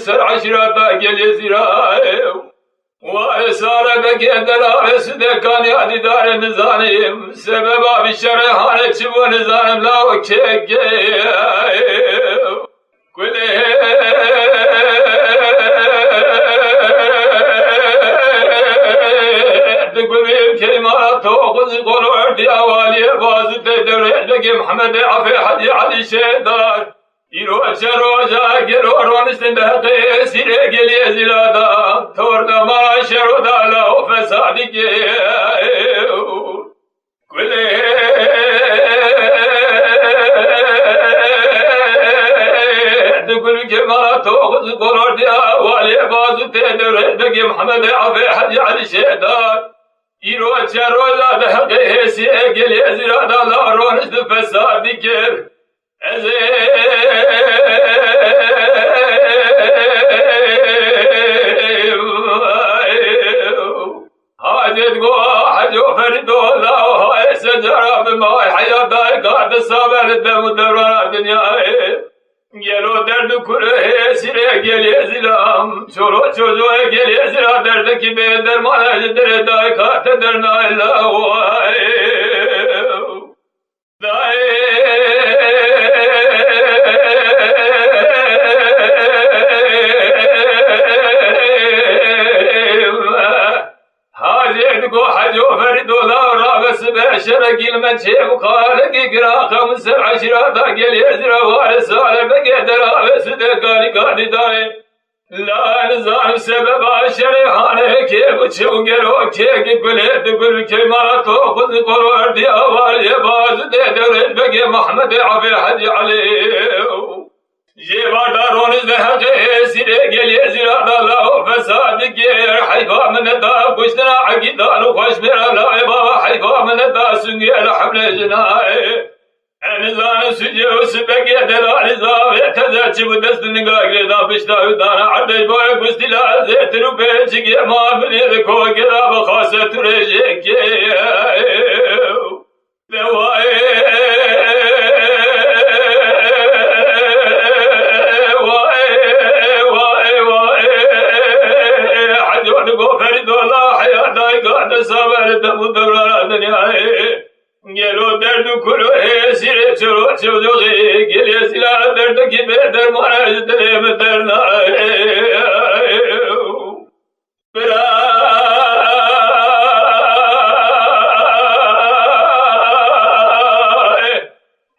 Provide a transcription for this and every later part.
سر عشرة قل زرايو وإسارة بقيت الأرس دكان يادي دار النزانيم سببا بالشريحانة تشبو نزانم لا وكيك كل تقول كلمات توقز قولوا عردي أوالي باز تدري لقي محمد عفي حدي علي شيدار يرو شروجا جرو رونستن دهقي سيري قلي زلادا تورنا ما شرو دالا وفسادك كل تقول كما توخذ قرار ديا والي بازو تدر دقي محمد عفي حدي علي شيدار يرو شروجا دهقي سيري قلي زلادا لا رونستن فسادك حاجت حجو فردو لا وهاي سجرة بماي حياتي قاعد الصابر الدم الدوران الدنيا قالوا درد كله سيري قال زلام شورو شوزو قال زلام دردك بيدر ما نجدر دايكا تدرنا إلا هواي حجو فردو لا رابس بشرق المنشي وخالق قرا خمس عشرات قل يزرع وارسال بقيت رابس دقاني قادي داي لا نزال سبب الشريحانه كيف تشوقرو كيف قلت تقول كما تاخذ قرار دي اول يباز دور بقي محمد عفي حج عليه جيبا دارون ذهقه سيري قل يزرع لا فساد غير حيفا من الدا كشتنا عقيدان وخش بلا لا يبا حيفا من الدا سنقي الحمل جناي انزان سجي وسبقي دلال زاوية تذاتي ودست نقاق لذا بشتا ودانا عدج بوي قستي لا زيت ربيتك ما من يذكو قراب خاصة رجيك صابر دم دوران دنياي قالوا درد كله سيري شروع شوزوغي قال سلا درد كي بدر ما نجدر مدرنا بلا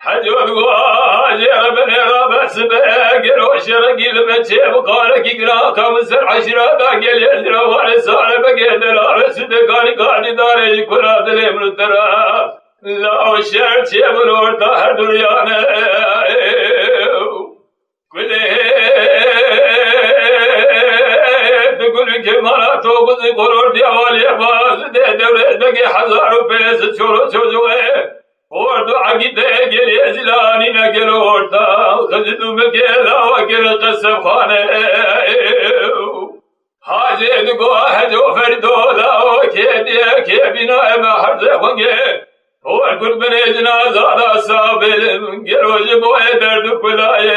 حجوا واجر بن ربس قالوا شرقي المنشي وقالك قرا خمس عشرة قال يزرع وارسال بقيت الارس دقاني قاعد داري كل دلي من ترى لا وشرت يبلور طاهر دريانا كل تقول كما توقظ قرور ديوالي باز دور بقي حزار بيس شورو شوزوه وردو عقيدة قل يزلاني نقل ورطا خزدو مكيلا وقل قصف خانه حاجة قواهد وفردو لا وكيدي كيبنا ما حرزه وقل وقل بنيجنا زادا سابل قل وجبو درد كلاي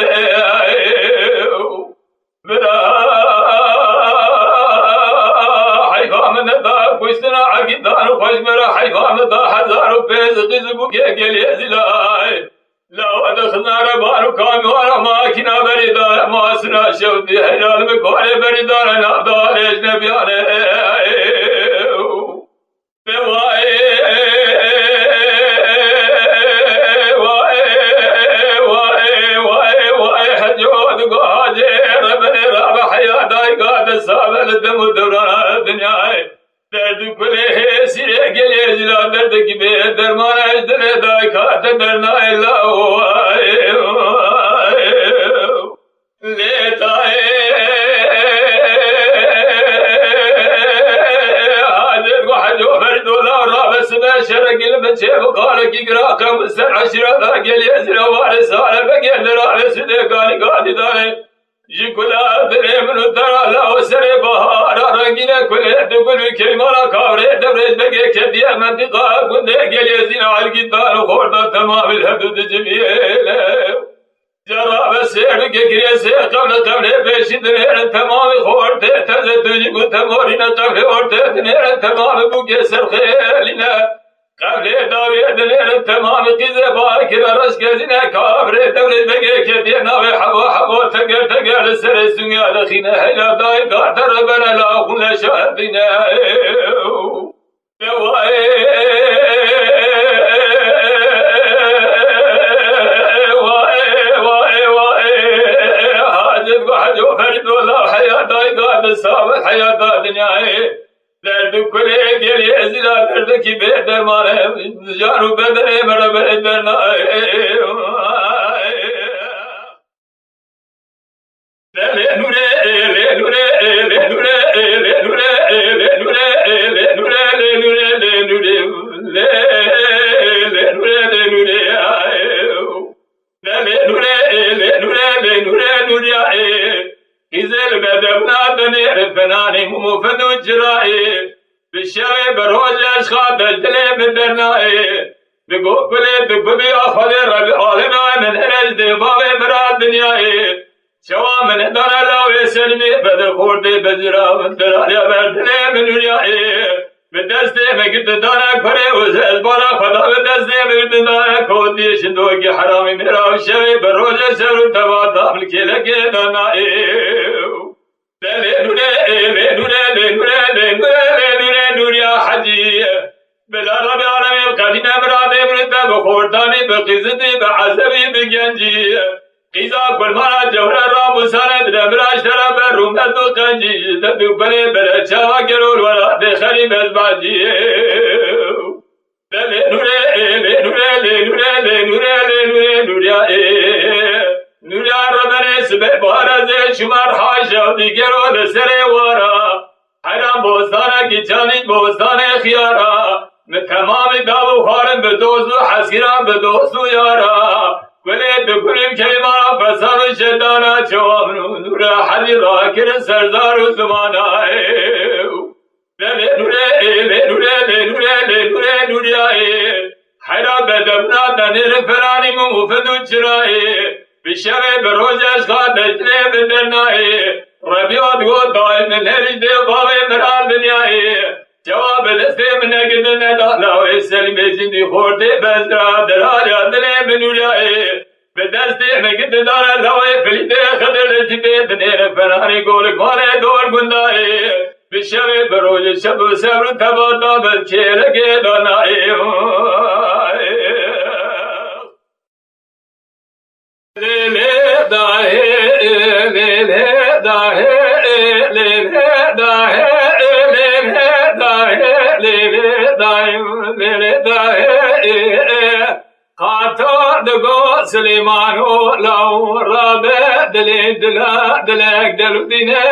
بدا حيفا من الدار كشتنا عقيدان وخش برا حيفا من الدار حزار بيز قزبو قل يزلاي لا ودخلنا ربان وكام ورا ماكينة بريدار ما سنا شودي هلال مكوالي بريدار نابدار اجنبيانه بواي سابل الدم دوران الدنيا درد كله سيري قل يزلا درد كي بيدر ما نجدر دايكا تدرنا إلا هو ليتاي من چه بقال کی گراخم سر عشرتا گلی زرا وارسال بگل را سدگانی گادی داره جکلا دل منو ترالا و سر بهار رنگین کل دگل کیمالا کابره دبرج بگه کدی منطقه گنده گلی زین علگی دار خورد تمام الحدود جمیل جراب سیر که گریسه قبل پیشید نیر تمام خورده تزه تجی کو تمارین قبل ورده نیر تمام بوگه سرخیلینا قبل داوی نیر تمام قیزه باکر رش گزینه کابره دولت بگه که دی ناوی حبا تگر سر سنگا دخینه هیلا دای کارتر بنا لا خون شهدینه حجو فرد والله حياة قاد صابت حياة دنياي درد كل گلی ازلا درد کی به درمان جانو بدر مر بدرنا له نوره له نوره له نوره له نوره له نوره له نوره له نوره له نوره له نوره له نوره إذا بدبنا بنير فناني مفد وجرائي بالشاي بروج أشخاص الدلي بدرنائي بقول كل بقبي أخذ ربي عالمنا من هرج دبابي مراد دنياي شوا من دار الله وسلمي بدر خوردي بزرا بدر يا بدلي من دنياي بدستي مقد دارك فري وزل برا خدا بدستي مقد دارك كودي شندوكي حرامي ميرا وشوي بروج سر تباطا ملكي لكي دانائي نور يا حجي بلا رب العالمين القديم امرادي مرتب خورداني بقيزتي بعزبي بجنجي قيزا كل مرة جوهر الراب سند دمراش ترى برومت وقنجي تدو بني بلا شاوا كرول ولا دخلي بزباجي نور يا ربنا سبه بارزه شمار حاشا دیگرو لسره وارا حرام بوستانه کی چانید بوستانه خیارا من تمام داو خارم به دوست و حسیران به دوست و یارا گله بکنیم کلمه فسان شدانا چوامنو نور حدی را کر سردار و زمانا نور یا حرام بدبنا تنیر فرانی مفدو چرایی بشر بروز اشخاص دجله بدرنائي ربيعت قد دائم من هرج بابي مرال دنيائي جواب دسته من قدنا دالا ويسلم جندي خورده بزرا دلال يدلي من ولائي بدسته من قد دارا لوي فليده خدر لجبه بنير فراني قولك مانا دور قندائي بشر بروز شب سبر تباتا بلچه دانائي خاطر دگو سلیمانو لو رابع دلی دلا دلک دلو دینه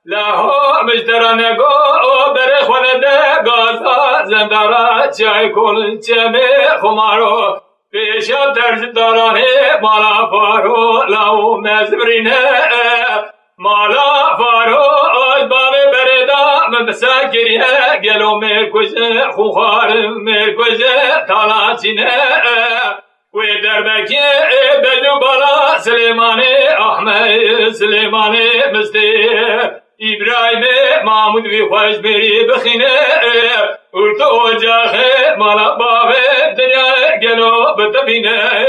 لاهو مجدرانگو برخونه ده گازا زندارا چای کن چمه خمارو پیشا درج دارانه مالا فارو لاو مزبرینه مالا فارو آج بامه بردا من بساکریه گلو مرکوزه خوخارم مرکوزه تالاتینه وی دربکی بلو بالا سلیمانه احمد سلیمانه مستی ابراهیم محمود وی خوش بری بخینه ارتو اجاخه مالا بابه دنیا گلو بتبینه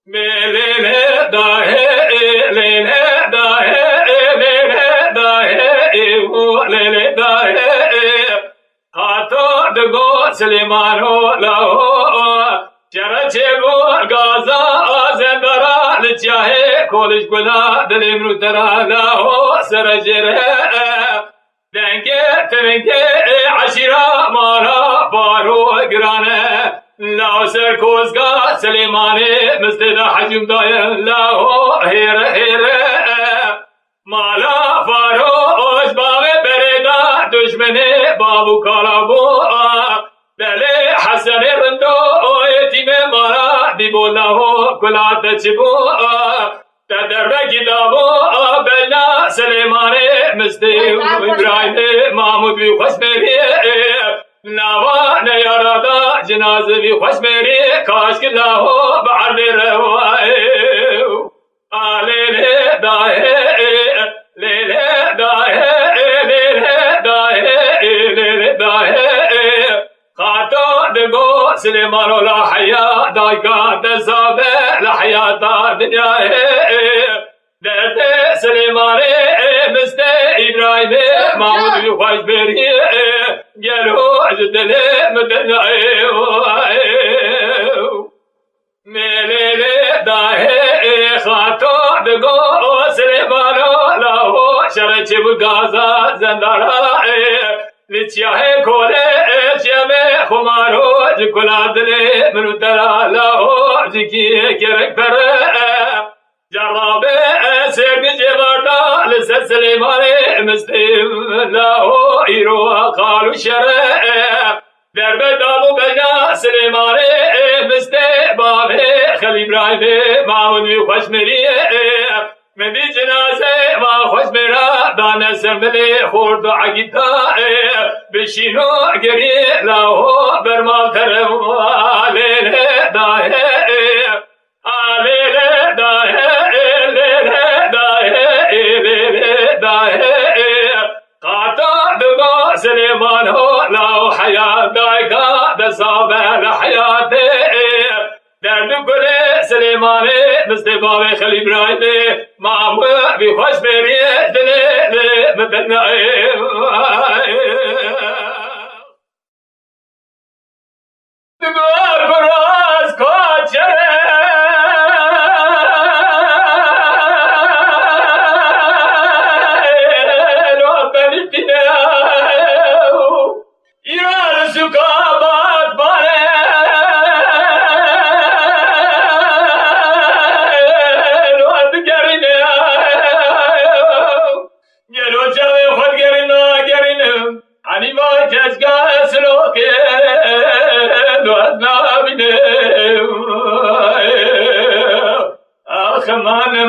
میلینه داهه لینه داهه لینه داهه لینه داهه خاطر دگو سلیمانو لاهو چرچه بو گازا زندرا لچاهه کولش گلا دلیم رو ترا لاهو سرجره دنگه تنگه عشیرا مارا فارو گرانه لاو سر کوزگا سلیمانه مستدا حجم دایه لاهو هیره مالا فارو اوش باوه بردا دشمنه بابو کالابو بل كلا تجبو تدرب كتابو بلنا سليمان مستي إبراهيم محمود بخش مري نوا نيارادا جنازة بخش مري كاش كله بعد روائي ليلة داهي ليلة داهي ليلة داهي ليلة داهي خاطر دقو سليمان ولا حياة دايكا تزابه لحياة الدنيا درد سليمان مست إبراهيم محمود بخش بري قالوا عزدل مدنع مليلة داهي خاطر دقو سليمان ولا شرچ بغازا زندارا لچه کوله شمه خمارو جکلا دل منو ترالا جکی کرک پر جرابه سگ جوارتا لسه سلیمان مستیم لاهو ایرو خالو شره درب دابو بنا سلیمان مسته بابه خلی ابراهیم محمود خوش مریه من بی جنازه ما خوش میرا دانه سرملی خورد و عگیتا بشینو گری لاهو برمال ترم لیله داهه لیله داهه لیله داهه لیله داهه قاطع دقا سلیمان هو لاو حیات دایگا دسابه لحیاته درد کل سلیمان مصطفی خلیل ابراهیم محمود بخش بری دل مدنعه دگار براز کاچره لو بلیتینه ایران سکابات باره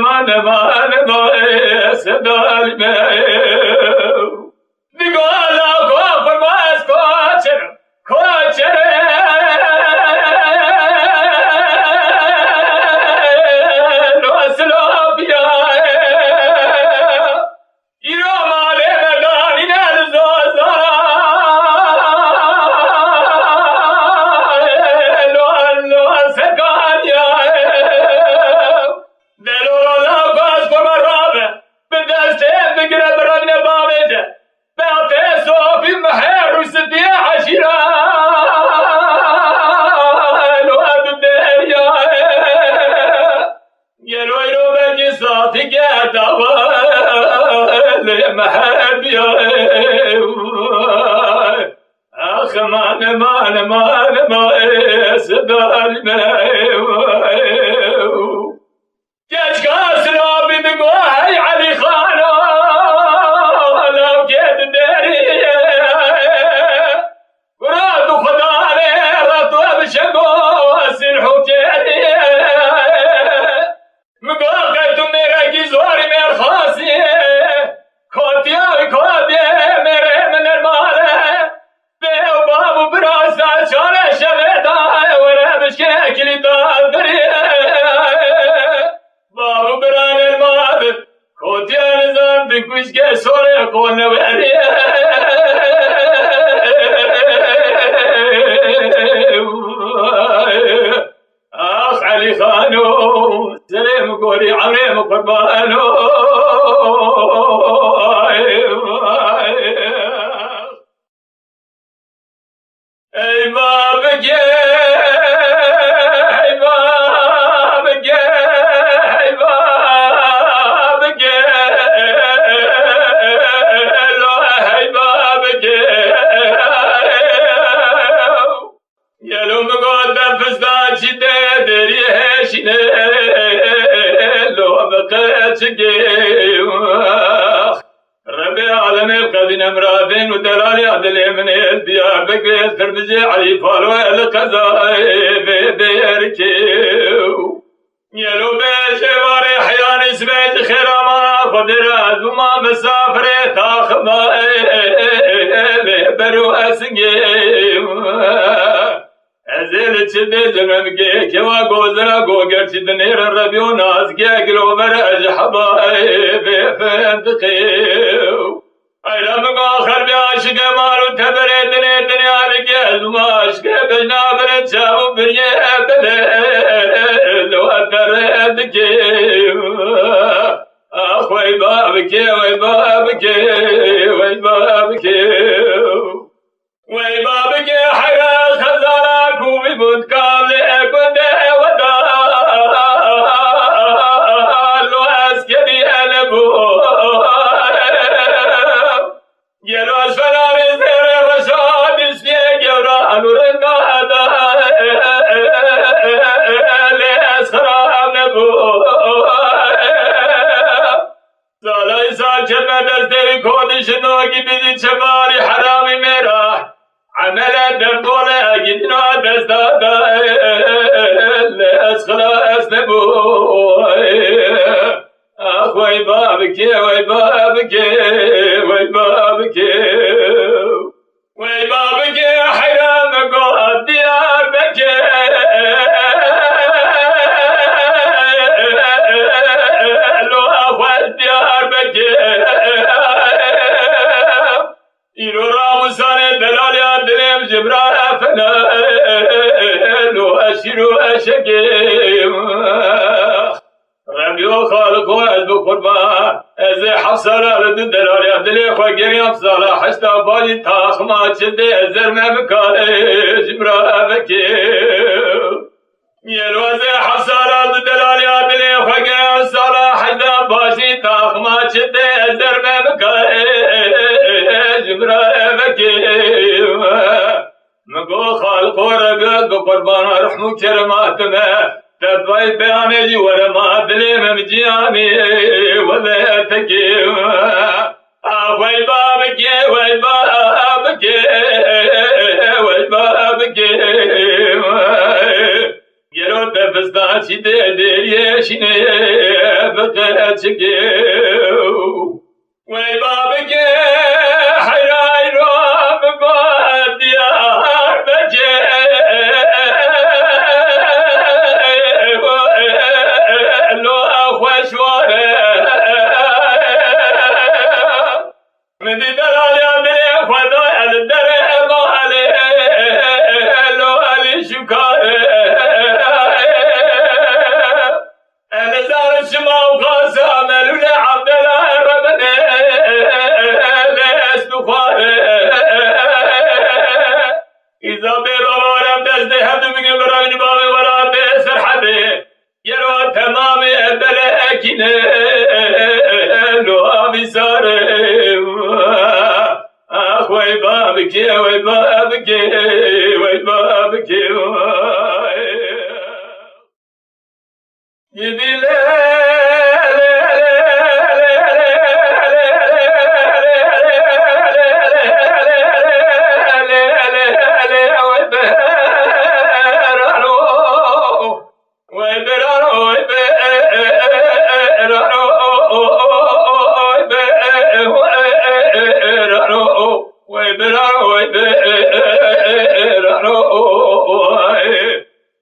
مان سدال میں نگالا کو فرماس کوچر لوسلو بیا ایرو مالے مدانی نزوزا لو سکانیا بقرا برابنا بابجة بعطي صوفي محير وسدي عشيرة الواد الدنيا يلو يلو بجي صوتي قاعدة محب يا أخ ما سدال ما كاش كاس رابي بقواي علي خانو لو جيت الداري ورادو خدالي رادو بشقو السنحو تيري مقاقيتو ميراكي زوري مير خاصي كوتياوي كوتي ميري من المالي بيو بابو براسا شارع شبيتا ورا بشكاكلي دادري بابو بران المال كوتيان زان بكوش كسوري كون وعري اخ علي خانو سليم قولي عمري قربانو اي بابك ربي عالم القدين امراضين ودلالي عدل من الديار بقيت ترمجي علي فالو القضاء بديركيو یلو بشوار حیان اسمت خیراما خود رد و ما مسافر تاخما برو اسگیم ازل چده جنم که و گوزرا گوگر چید نیر ربیو ناز که گلو بر اجحبا بفندقیو ایرم آخر بی عاشق مارو تبره دنی دنیا لگی ازماش که بجنابر چاو بریه بله لو اتردکی اخوی بابکی وی بابکی وی بابکی وی بابکی حیران خزانا کوبی بود کامل اکنده ودا لو اسکری البو گلو اسفلان زیر رشاد اسلیه گوران رنگادا لیسخرام نبو سالای سال چرم دستری کودش نوکی بیدی چماری حرامی میرا عمل دردوله گیدنا دستادا لیسخراس نبو اخوی بابکی وی بابکی وی بابکی وی بابکی حیران گو دیار بکی لو اخوی دیار بکی ایرو راموسان دلالی دلیم جبران فنا لو اشیرو اشکیم ربیو خالقو از بقربان از حفصالا ردو دلالی دلی خواه گریم سالا حشتا باجی تاخما چده از زرمه بکاره جبرا بکی یلو از حفصالا ردو دلالی دلی خواه گریم سالا حشتا باجی تاخما چده از زرمه بکاره جبرا بکی مگو خالقو ربیو از بقربان رحمو کرماتمه تبعي بياني ورما دليم مجياني ولا تكيم وي بابك وي بابك وي بابك يرو تفستا شده ديشني بقاتك وي بابك حيراي رواب قاديار بكي من دي دلالي عملي خدا الدر مالي لو علي شكار انا زار الشما وخاصة ملولي عبد الله ربنا لاستخار اذا بضرورم دزدي هدو بقى براغني بابي ولا بيسر حبي يرو تمامي بلاكين لو ابي سارم اخوي بابكي وي بابكي وي بابكي يدي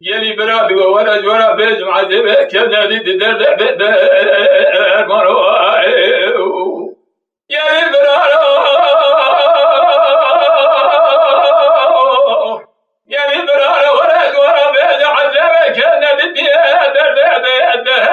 يلي براد ولا جورا بيجمع ذبك كذا دي دردع بدر مرواي يلي براد يلي براد ولا جورا بيجمع ذبك كذا دي دردع بدر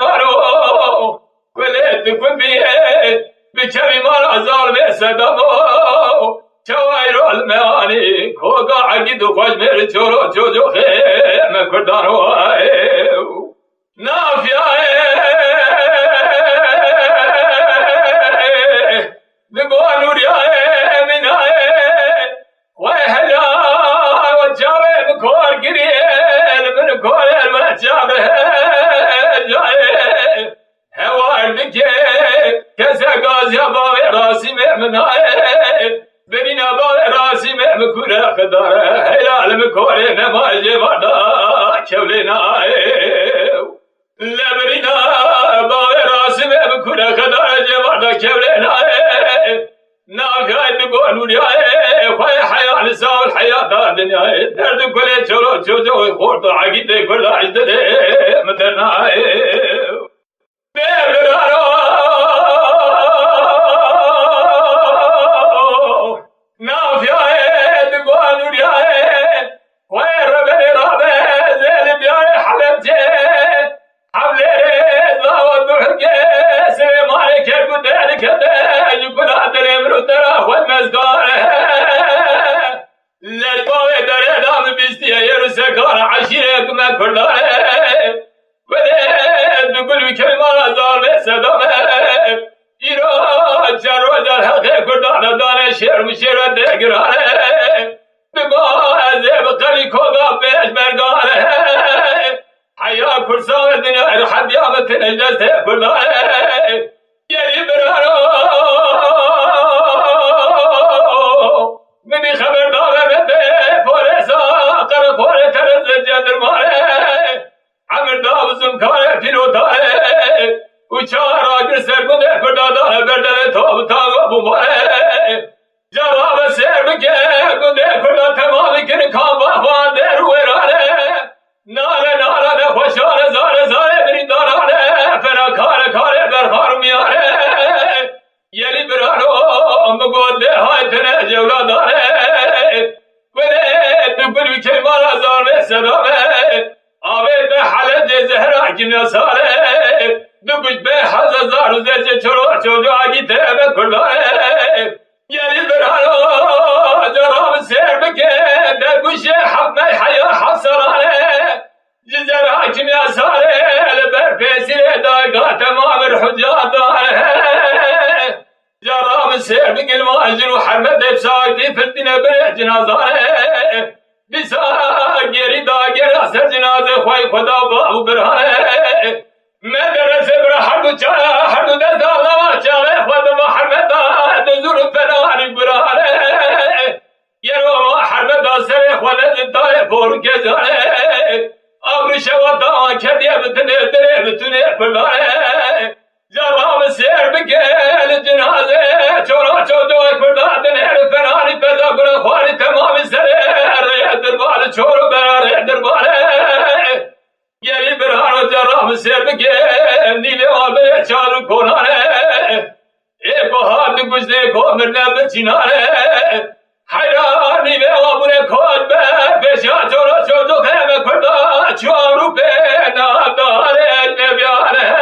مرواي ولد كن بيت بكري مال عزار بسدمو شوائر المعاني كوغا عقيد وخوش مير جورو جوجو خيم كردان وايو نافيا نقوى نوريا من وهلا وجابه بكور قريل من كور الوجابه جاي هوار دكي كسا غاز يا باوي راسي مهمناي برينا باوي راسي مهمكورا خدار هلال مكوري نماجي بادا کولنا لبرینا باغ راسمه بکنه خدا جواردا کولنا ناقاید گونوریا خواه حیان سال حیات دنیا درد کلی چلو چوجو خورد عقیده کرداش دده مترنا ببرارو نافیاید گونوریا خواه ربه رابه زیل بیای حلب جه حبله زاود برگه سلیمان کرگو دل کده یکنا دلیم رو ترا خود مزگاره لجباوه داره دام بیستیه یه رو سکار عشیره کمک کرداره وده دکل بکل مانا ظالمه صدامه ایران چر روزر حقه کردانه دانه شیر مشیر و دگرانه بگاه زیب قلی کوگا بیش برگانه حیا کرسان دنیا حد یامت نجلسه کردانه یلی برانو منی خبردار بده پولسا قرق پول ترز جدر ماره عمر داوزم کاره پیروتاره uçağı ragır sergüne kırdadane berdele tabu tağı bu mare cevabı sermike günde kırda temali kiri kamba van deru erane nare nare de hoşane zare zare biri darane fena kare kare berhar miyare yeli bir aro mugode haytene cevladane vene dübül bir kemal azar sedame avete halece zehra kimyasare दुकुछ पे हजार से छोड़ो छोड़ो आगे तेरे खुलाए यही बरानो जराब शेर बके दकुश हब में हया हसराने जिजरा किमिया सारे लबर फेसिले दागा तमाम الحجات जराब शेर बके الماجر محمد افساقتي فتنه بره جنازانه بسا گری داگر اثر جنازه خوای خدا بابو برهانه مدرسه بر هر دو دست آلما چاوه خود محمد دزور فنانی برانه یرو محمد سر خود زدای پور کجانه آبر شواتا کدیه بتنه دره بتونه پرانه جرام سیر بکل جنازه چورا چوجو کردادن هر فنانی پیدا کنه خواری تمام سره ریه دربال چورو براره درباله یلی برهان جرام سر بگه نیله آبه چارو کنانه ای بهاد گجده کومرنه بچینانه حیران نیله آبونه کود به بشا چورا چوجو خیمه کرده چوارو به ناداره نبیانه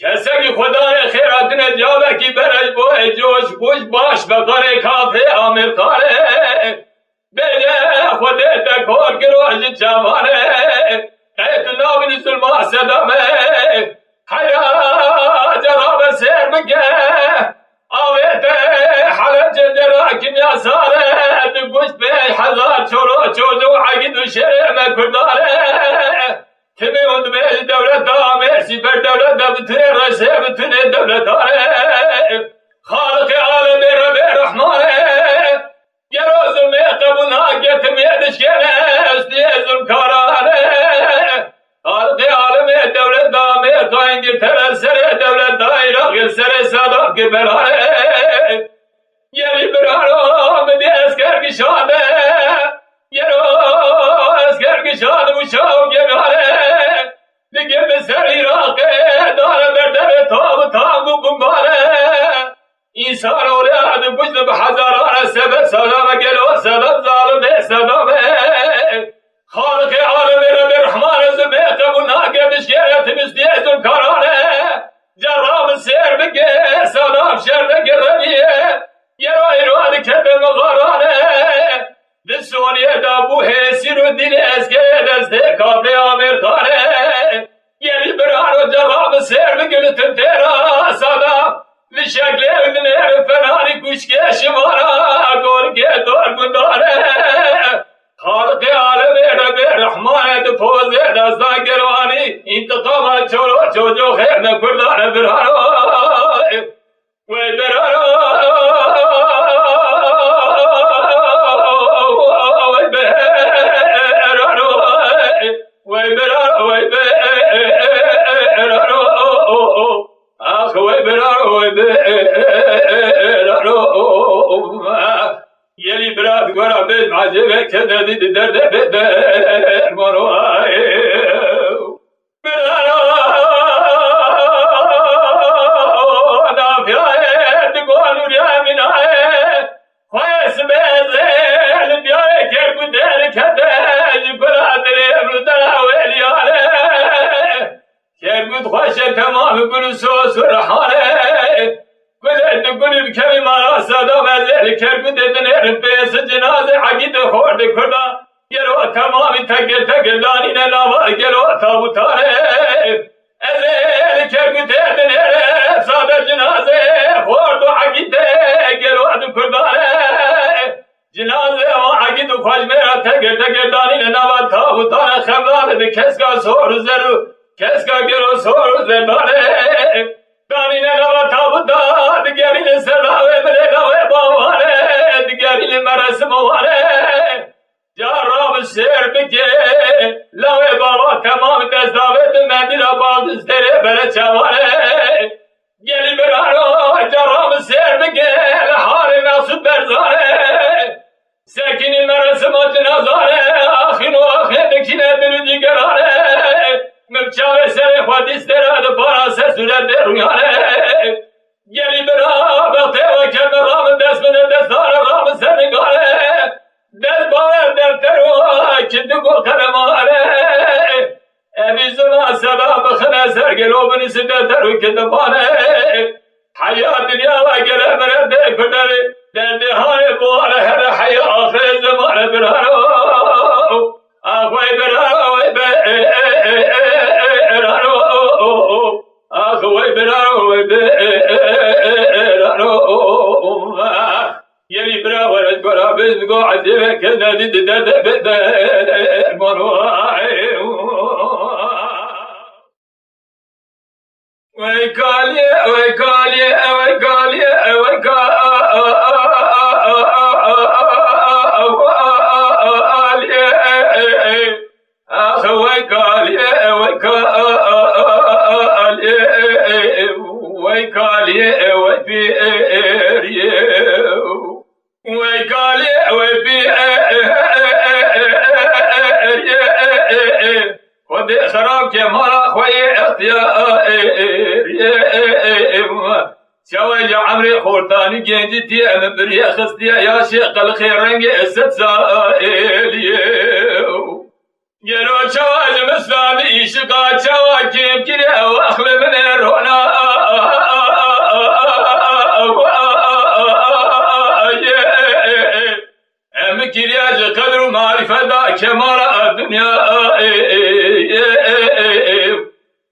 کسی خدا خیرات نجابه کی برش بوه جوش بوش باش بکاره کافه آمرکاره بله خودت کار گروه جوانه اتنا بی سلما صدامه حیا جراب سیر بگه آویت حلب جدرا کمیا ساره دگوش به هزار چورو چوجو عقید و شرم کرداره تمی اند به دولت آمرسی بر دولت بتونه رسه بتونه دولت آره خالق عالم رب رحمانه یه روز می قبول ناگت میدش کنه استیزم کارانه خالق عالم دولت دامه تا انگلتر سر دولت دایراق سر صدام که برانه یعنی برانو مدی اسکر کشانه یه رو اسکر کشانه مشاو گمانه دیگه به سر عراقه داره بردر تاب تابو بمباره انسان اولاد بجد بحزاران سبب سلام گلو سلام ظالم سلام خالق عالم رب الرحمن زبه قبول ناگردش گرت مستیزم کارانه جرام سیر بگه سلام شر نگرمیه یرا ایران کبه مغارانه دسونیه دابو حیسی رو دین اسکه دسته کابل آمرکانه یعنی برانو جرام سیر بگه لطن تیرا سلام لشکل ابن فنانی کشکه شمارا گرگه دار گنداره خالق عالم رب رحمان دفوز دستان گروانی انتقام چورو چوجو خیر نکردار برانو و برانو و برانو یلی برات گورا به معجبه که ندید درد بدر مرو برارو نافیای دگانو ریامینای خویس بزل بیای کرکو در کده برادر امرو دراویلیانه کرکو خوشه تمام گلو سوس و رحانه گلد گلد کمی مارا صدا مزل کرکو ددنر پیس جنازه عقید خورد کرده گلو تمامی تگر دانی نناوا گلو تابوتانه ازل کرکو ددنر صدا جنازه خورد و عقید گلو کردانه جنازه و عقید و خوش میرا تگر دانی نناوا تابوتانه خمدانه ده کسکا سور زرو کسکا گلو سور زرانه دانی نناوا تابوتانه دیگرین سراوه بلگاوه باوانه دیگرین مرسموانه جارام شیر بگه لوه بابا تمام دستاوه مندیل آباد دره بره چوانه گلی برارو جارام شیر بگه لحال ناسود برزانه سکینی مرسم جنازانه آخین و آخین دکینه دلو جگرانه مبچاوه سر خودیست دره دو پاراسه سوله در رویانه گلی برا بخته و کم رام دست بده دستان رام سرنگانه دست باید در تروا کندو گل کرمانه اویزونا سلام بخنه سرگلو بنیسی در ترو کندمانه حیات دنیا و گله مرده کدره در دهان بوانه هر حیا آخر زمان برارو آخوی برارو برارو آخوی برارو یلی برا ورد برا بزگو عزیبه که ندید درد بدر منوعی وی کالیه وی کالیه وی کالیه وی کالیه آخ وی کالیه وی کالیه وی کالیه وی پیریه وی کالیه وی پیریه خود خراب که مارا خوی اختیاریه شوی عمری خورتانی گنجی تی ام بریه خستیه یا شیق الخیر رنگ اسد سائلیه گلو چواج مسلمی ایشقا چوا کم کریه و اخل من رونا ام کریه جو قدر و معرفت دا کمال دنیا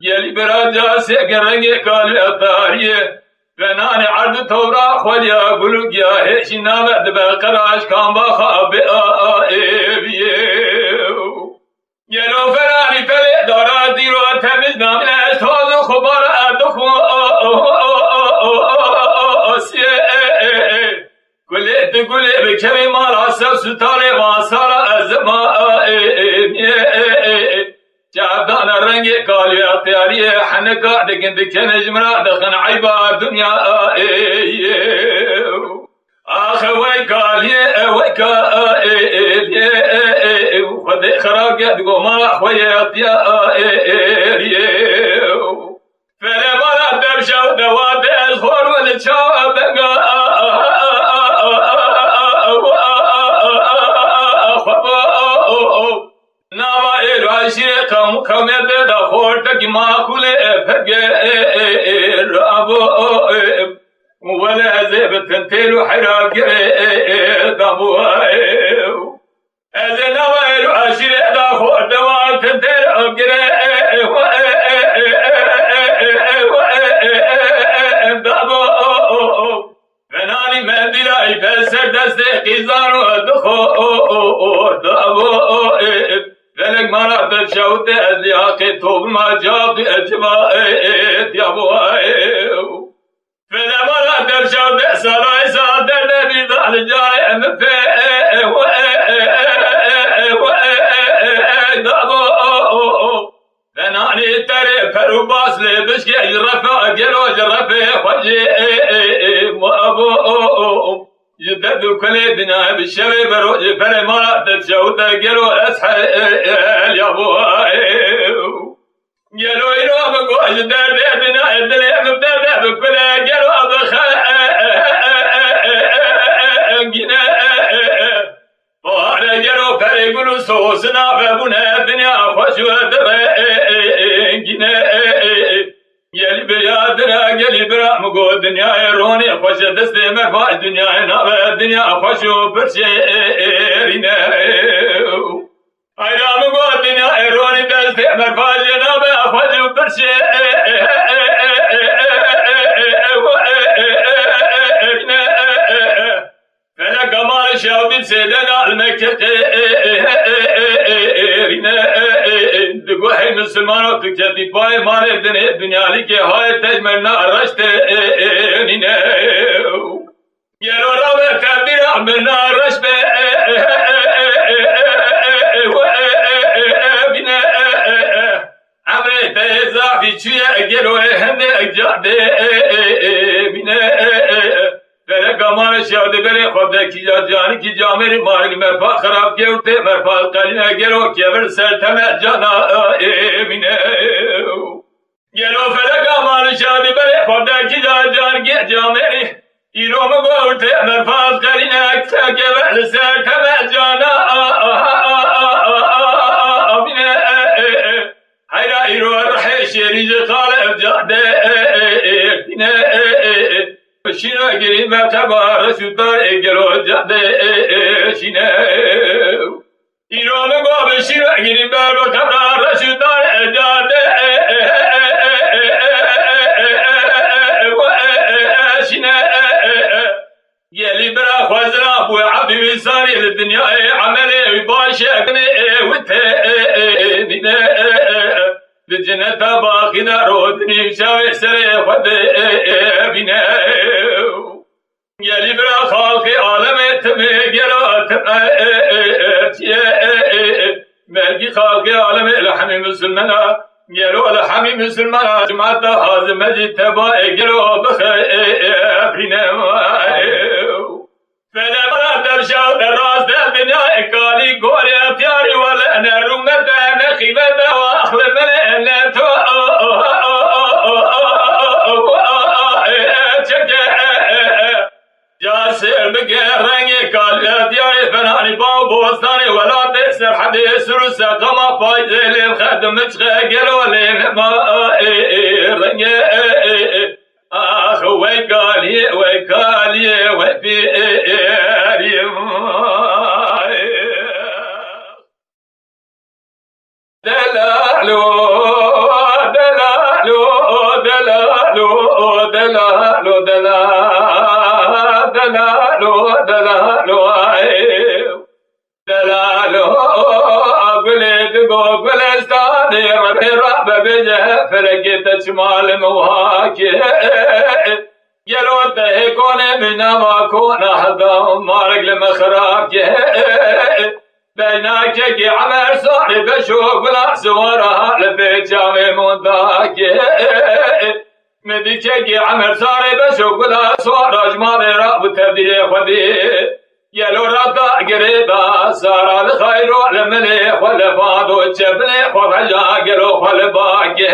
یلی برا جاسی گرنگ کالی اتاریه فنان عرض تورا خولیا بلوگیا هیچی نامد بقراش کام با خواب آئیبیه گلو فرانی پلی دارا دیرو تمیز نامنش تاز و خبار اردخو آسیه گلیت گلی بکمی مالا سب ستاره واسارا از مائیمیه جعبدان رنگ کالی اختیاری حنکا دکن دکن جمرا دخن عیبا دنیا آخ وی کالی وی کالی خود خراب گد گما خوی اختیاری فره مالا در شو دوات از خور و لچا بگا نوائل عشیر کمیت دا خورتک ماکوله پگر ابو ولا زبت تنتلو حراق دمو از نوائل عشیر دا خورت وان تنتلو دمو فنانی مندلائی پسر دست قیزانو دخور دمو فلک مرا در شوت ازیاقی توب ما جاقی اجماعیت یا بوائیو فلک مرا در شوت سالای سادر نبیدان جای امپی دابو فنانی تری پرو باس لبشکی رفا گلو روج رفي خجي مابو جدد كل دنيا بالشبي بروج فلما تتشوت قالوا اسحل يا ابو قالوا يروم قوش دردنا الدنيا مبدأ بكل قالوا أبخاقنا وانا قالوا فريقوا سوسنا فابنا الدنيا خوشوا درقنا يلي بيادنا يلي برامقو الدنيا يروني خوش دستي مرفع الدنيا نابا الدنيا خوشوا برشيرنا ايرامقو الدنيا يروني دستي مرفع جنابا خوشوا برشيرنا فلا قمار شاودي سيدنا المكترنا دقوحي مسلمانو تكتبي باي مال الدنيا لكي هاي تجمعنا رشتنا يلو رابع كبير عملنا رشب بنا عمري تيزافي شوية قلو هندي أجاد بنا فلا قمار شاود بره خود کی جانی کی جامری مارگ مرفا خراب گیوتے مرفا قلینا گیرو کیبر سرتم جانا امینه گیرو فلا قمار شاود بره خود کی جانی کی جامری ایرو مگوتے مرفا قلینا کیبر سرتم جانا امینه حیرا ایرو رحی شریج خالب جاده شینو گیری مرتبه رسودار اگرو جاده شینو ایرو مگو شینو گیری مرتبه رسودار جاده شینو یلی برا خوزنا بو عبد ویساری للدنیا عملی باشه اگنی وتنینه بجنة باقينا رودني شاوي سري خد بنا يلي برا خالقي عالم تمي قرات ملقي خالقي عالم لحمي مسلمنا يلو لحمي مسلمنا جمعت هذا مجد تبا قروا بخيرنا فلا مرا درشا دراز الدنيا اكالي قوري اتياري ولا انا رمت انا خيبت واخلب انا تو جاسر بقرني قال اتياري فناني بوستاني ولا تسر حديث رسا قما فايز للخدم متغير ولا ما رني آخ ويقالي ويقالي وفيري دلالو دلالو دلالو دلالو دلالو دلالو دلالو قلت قلستاني ربي رب بجه فرقت شمال مواكي يلو تهكون من ما كون حدا مارق لمخراكي بيناك كي عمر صاري بشوق لا سوارها لبيت جامي منداكي مديك كي عمر صاري بشوق لا سوار اجمال راب تبديل خدي يلو ردا قريبا سارا الخير والمليح والفاضو الجبليح وفجاقر والباقي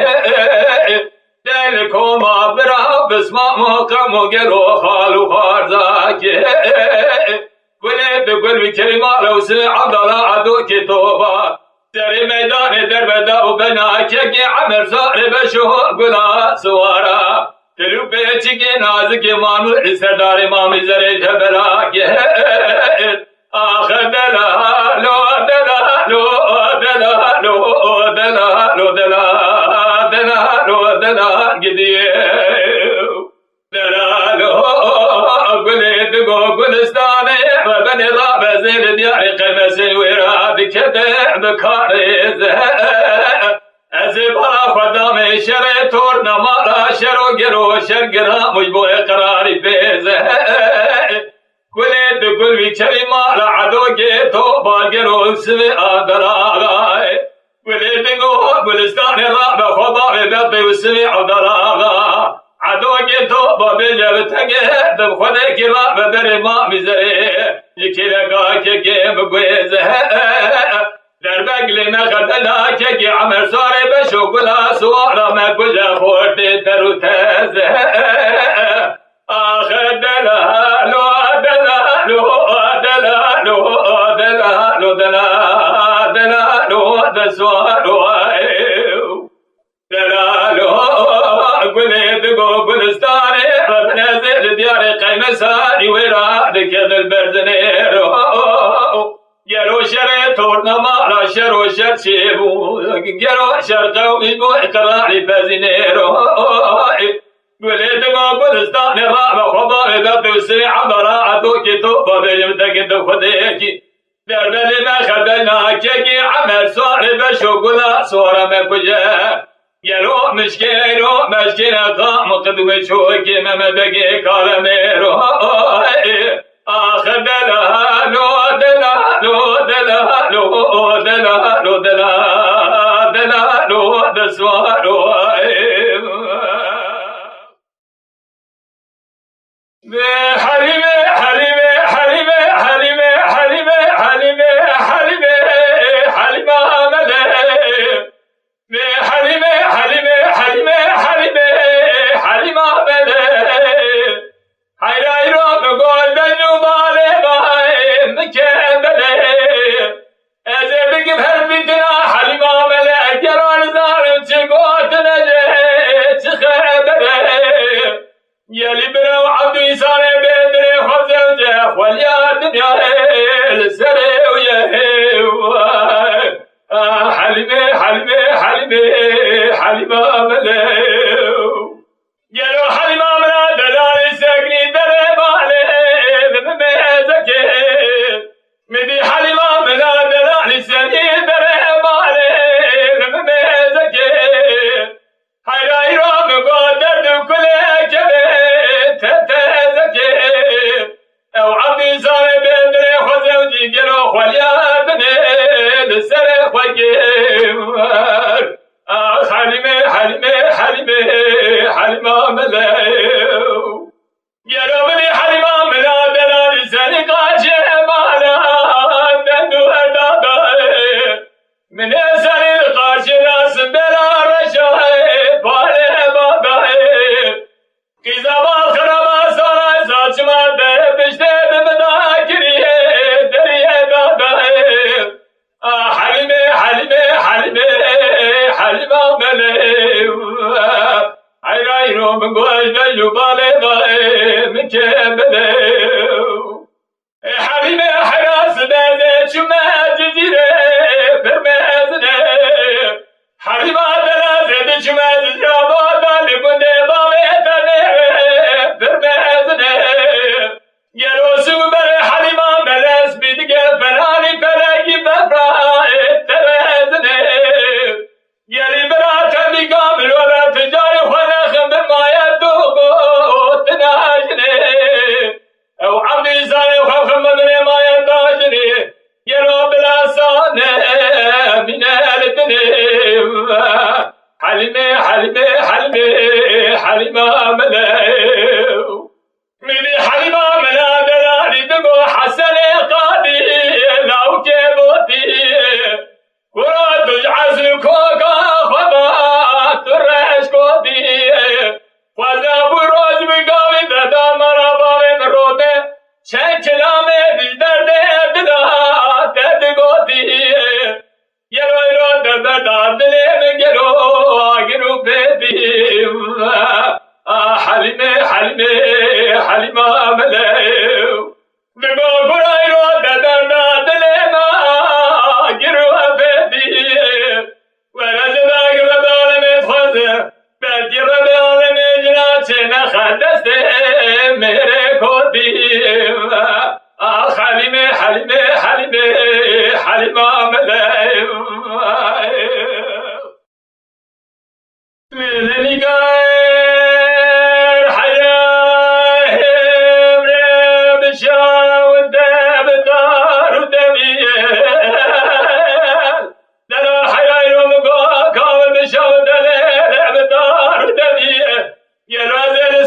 دلكم برا بسما مقام وقلو خالو خارزاكي ولد قل بكلمة لو سمع ضلا عدوك توبا سري ميدان دربدا وبناك يقي عمر صار بشوق قلا سوارا تلو بيتك نازك مانو سردار مامي زري جبلاك آخر دلالو دلالو دلالو دلالو دلالو دلال قديو دلالو قلت قلستاني وبني راب زين دياري قمسي وراد كدع بكاريز أزبا خدامي شري تور نمارا شرو قرو شرقرا مجبو اقراري فيز قلت قل بكري مالا عدو جيتو باقرو سمي آدراغاي قلت قلستاني راب خضامي بطي وسمي عدراغا عدو که تو با بجب تنگه دب خود کی را ببر ما میزره یکی لگا که بگویزه در بگل مخدلا که عمر ساره بشو گلا سوارا مگوزه خورده درو تزه آخر دلالو دلالو دلالو دلالو دلالو دسوارو دلالو قلت قو قلستاني رب نزل دياري قيم ساري ويراد كذا البرزنيرو يرو شر تورنا مالا شرو شر شيبو يرو شر قومي بو اقراري بزنيرو قلت قو قلستاني راب خضار دادو سيعة براعتو كتوبة بيمتك دخديكي دربلي ما خدنا كي عمل صار بشو قلا صورة مكجا يرو مشكيرو مشكينا قام قدوة شوكي مما بقي كالميرو آخر دلالو دلالو دلالو دلالو دلالو دسوارو حريمي حريمي حريمي حريمي حريمي حريمي حريمي حريمي حريمي حريمي حريمي حريمي حريمي بلي حيرايرو بقول بنو بالي باي مكبلي ازبك بهربتنا حريمي بلي جران زارم تقوت نجي تخبلي يلي برو عبدو يساري بدري خزوجه وليا دنيا السري ويهيو حلمي حلمي حلمي حلمي مليو يلو حلمي ملا دلالي ساقني دري بالي بميزكي مدي حلمي ملا دلالي ساقني دري بالي بميزكي حيراي رام قدر كل كبير تتزكي او عبدي صار بدري خزوجي قلو خوليا بني لسر خوكيم حلمي حلمي حلمي حلمي مليو قلو بني حلمي ملا دلالي سالي قاشي مالا دندو هدادا من سالي القاشي ناس بلا رشاي بالي باباي كيزا باخرما سارا زاچما در بشته بمداكري دريه داداي حلمي حلمي حلمي حلمي مليو عيرايرو بقوش بيو بالي باي مكبليو حلمي حراس بازي شما جزيري فرمازني حلمي دلازي شما جزيري دالي بندي بالي فرمازني يلو سوبر حلمي ملاس بيدقى فناني فلاقي بفراء ترازني يلي براتا بقامل ولا تجاري ونخم بما يدوقو تناجني او عبدي زاري وخم مدري ما يداجني يلو بلا صانع من الدنيا حلمي حلمي حلمي حلمي مليو مني حلمي ملا دلالي بقو حسن قادي لو كيبوتي وراد عزل كوكا خبا ترش كودي وزا بروز بقاوي دادا مرابا من روده شكلامي دردي دلا تدقوتي يرو يرو دردار دلي مقرو آقرو بيبي حلمي حلمي حلمي مليو بقو قرايرو دردار دلي ما آقرو بيبي ورزدا قربال متخوزه بلكي ربال مجناتنا خدسته ميري كودي حلمي حلمي حلمي حلمي مليو ليلي قاير حياهم ربشا ودب دار ودميل دلا حياهم قاكا وبشا ودليل بدار ودميل يرازل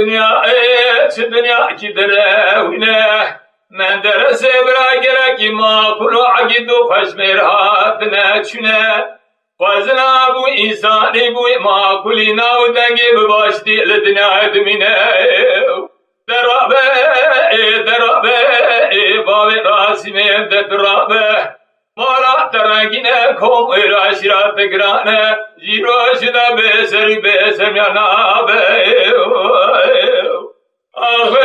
دنیا چه دنیا کی دروینه من درس برا گرکی ما کلو عقید و خشمرهات نچونه وزنا بو انسانی بو ما کلی ناو دنگی بباشتی لدنیا دمینه درابه باوی راسمیم دترابه مارا ترنگینه کم ایراشیرات گرانه جیرو شده بسر میانابه آخ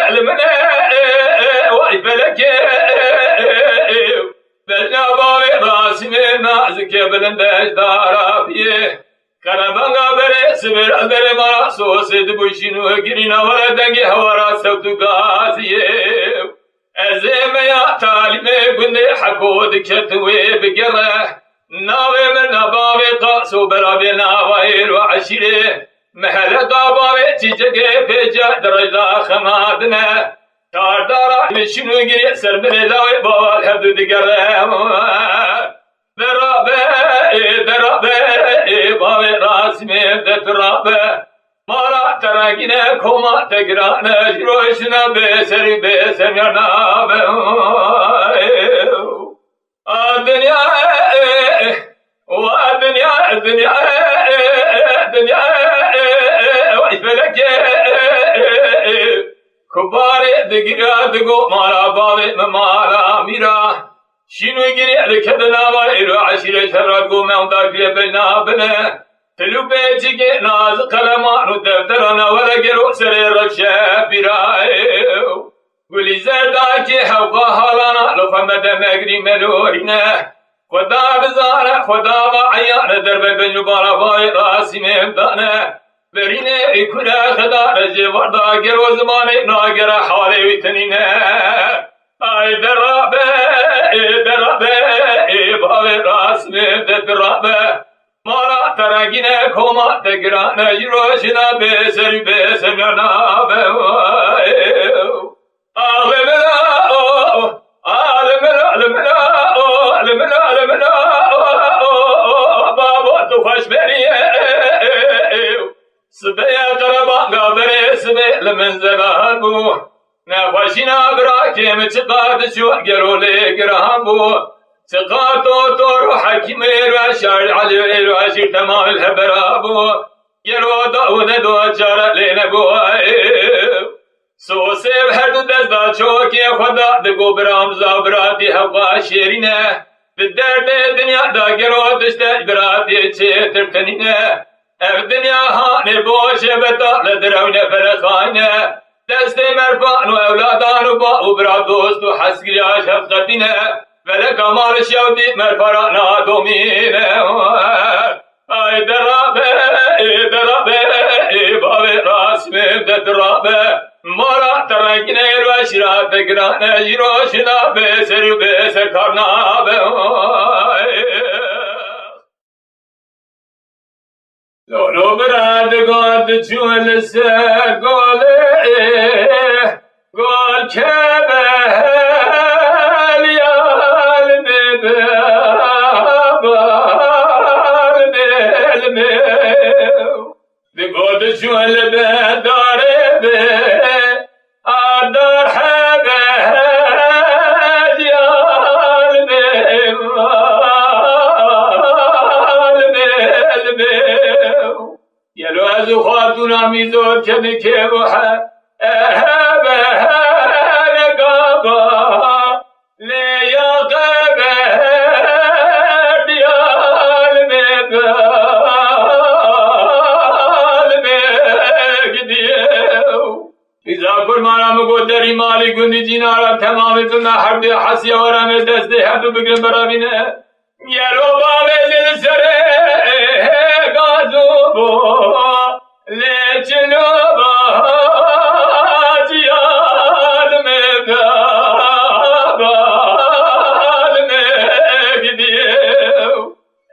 المنه وای فلکه بجنا باوی راسمیم نازکه بلندش دارابیه Karabanga bere sibir aldere mara soğusid bu işinu girina vara dengi havara sevtu gaziye ezeme ya talime günde hakod ketwe bigere nave men nabave qasu berabe navair ve aşire mehala dabave çiçeke peca derajda xamadne tardara işinu giri serbere lave baval hebdu digere derabe bawe rasme detrabe mara taragine koma tegrane jiroşna beser yana be dünya vay feleke kubare digira digo mara bawe mara mira شینو گیری الکدنا و ایرو عشیره شرات گو موندا کلی بنابنه تلو بیچی که ناز قلمانو دفترانه ورگرو سر رفشه بیرایو گلی زردا که حوقا حالانا لفمد مگری ملورینه خدا بزاره خدا و عیان دربه بنجبارا بای راسی ممدانه برینه ایکوله خدا رجی وردا گرو زمانه ناگر حاله ویتنینه ay derabe bawe rasme detrabe mara taragine koma tegrane jiroşina beser yana be alemela babo tu hoşberiye sbeye karabanga bere sbe lemenzelan bu نخوشینا برا کم چقات شو گرولی گرام بو چقات تو رو حکیم رو شرع رو شیر تمام الهبرا بو گرو داون دو چار لین بو سو سیب هر دو دستا چوکی خدا دگو برام زابراتی حقا شیرینه درد دنیا دا گرو دشته براتی چه ترتنینه اف دنیا هانه بوشه بتا لدرونه فرخانه دست مرفان و اولادان و با و برا دوست و حسگری شفقتینه ولی کمال شودی مرفرانا دومینه ای درابه باوی راسمه دترابه مارا ترنگینه و شیرات گرانه جیروشنا بسر کارنابه لولو براد گاد چون سر گاله گال که بهل یال ببال به گاد چون بداره به آدار حبه یال یلو از خاتونا میزود که بوحه اهبه نقابا لیاقبه دیال مبال مگدیو ایزا کل مانا مگو دری مالی گندی جینارا تمامی تنا حرد حسی ورم دست حدو بگرم برابینه یلو باوی زل سره گازو بو لیچلو با جیال مبال مگدیو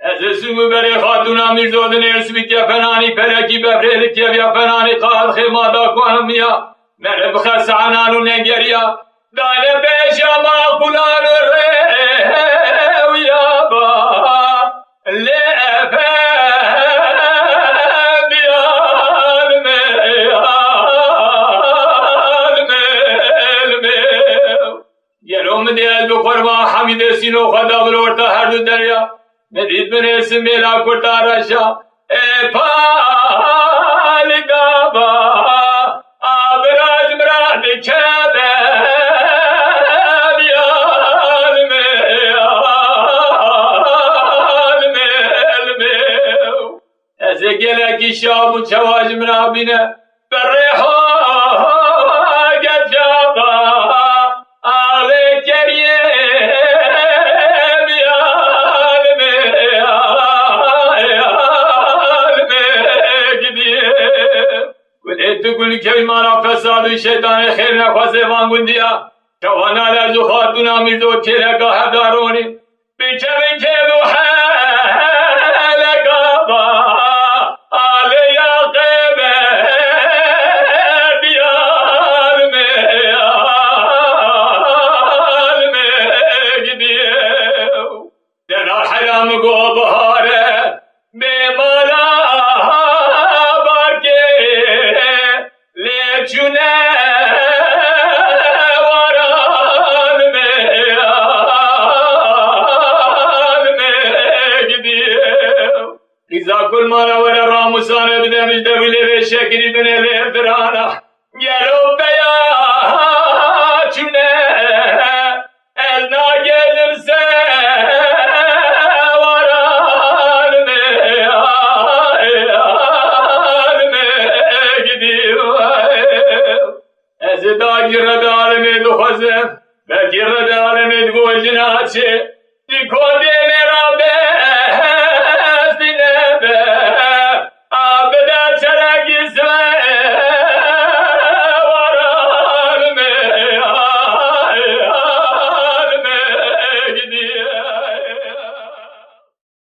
از سومو بری خاتونا میزودن ارسوی که فنانی پرکی بفریل که بیا فنانی قال خیمادا کنم یا من بخص عنانو نگریا دانه بیشا ما قلان ریو یا با لیفه حمید سینو خدا بلورتا هر دو دریا ندید بنیسم میلا کرتا رشا ای پالگابا آبراج مراد کده گلکی شاب و چواج منابینه برها گجابا آله کریه بیالمه گدیه گلی تو گلی که مارا فساد و شیطان خیر نخواسته وانگوندیا شوانا لرزو خاتونا میزو کرگا هدارونی بیچه بیچه دوحه كل مرة ورا راموسانة بدأ مش دبلي بشكري بن الإبرانا يلو بيا شنا الناجل مسا ورا المجدي أزداج رد عالمي دخزم بكي رد عالمي تقول جناتي تكون دي مرا